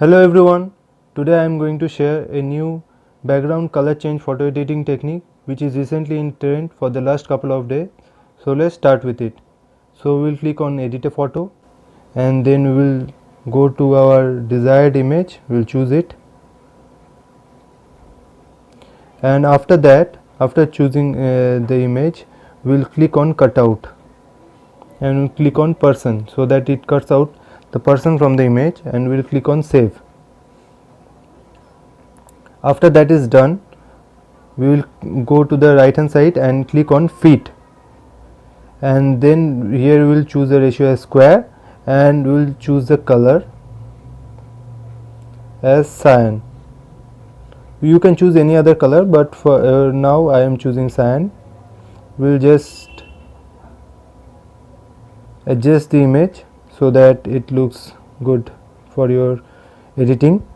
Hello everyone, today I am going to share a new background color change photo editing technique which is recently in trend for the last couple of days. So let's start with it. So we will click on edit a photo and then we will go to our desired image, we will choose it, and after that, after choosing the image, we will click on cutout and we'll click on person so that it cuts out the person from the image, and we will click on save. After that is done, we will go to the right hand side and click on fit, and then here we will choose the ratio as square and we will choose the color as cyan. You can choose any other color, but for now I am choosing cyan. We will just adjust the image so that it looks good for your editing,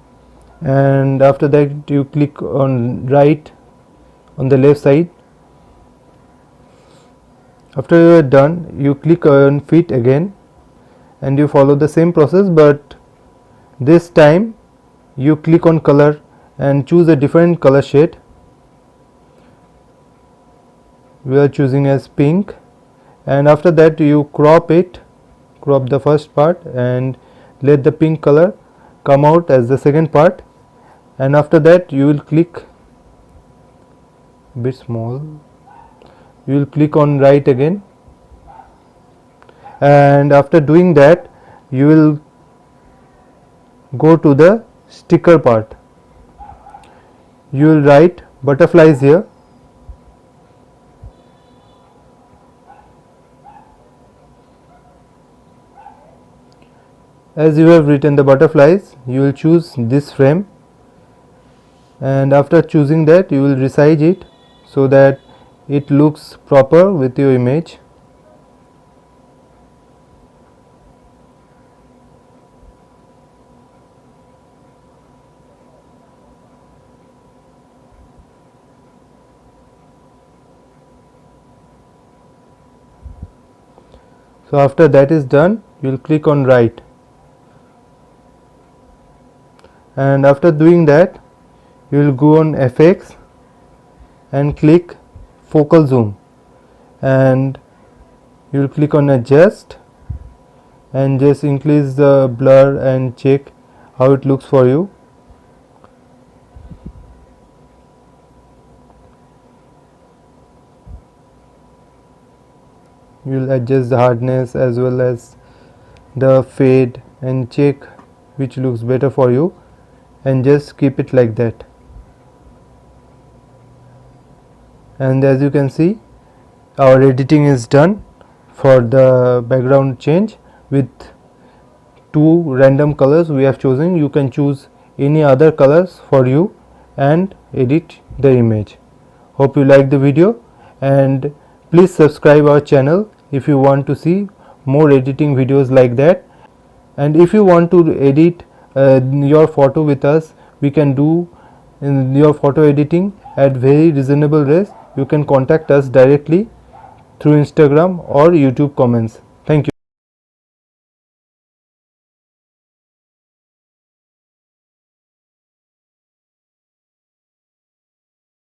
and after that you click on right on the left side. After you are done, you click on fit again and you follow the same process, but this time you click on color and choose a different color shade. We are choosing as pink, and after that you crop the first part and let the pink color come out as the second part, and after that you will click bit small, you will click on right again, and after doing that you will go to the sticker part. You will write butterflies here, as you have written the butterflies you will choose this frame, and after choosing that you will resize it so that it looks proper with your image. So after that is done, you will click on right, and after doing that you will go on FX and click focal zoom, and you will click on adjust and just increase the blur and check how it looks for you. You will adjust the hardness as well as the fade and check which looks better for you, and just keep it like that. And as you can see, our editing is done for the background change with two random colors we have chosen. You can choose any other colors for you and edit the image. Hope you like the video, and please subscribe our channel if you want to see more editing videos like that. And if you want to edit your photo with us, we can do your photo editing at very reasonable rates. You can contact us directly through Instagram or YouTube comments. Thank you.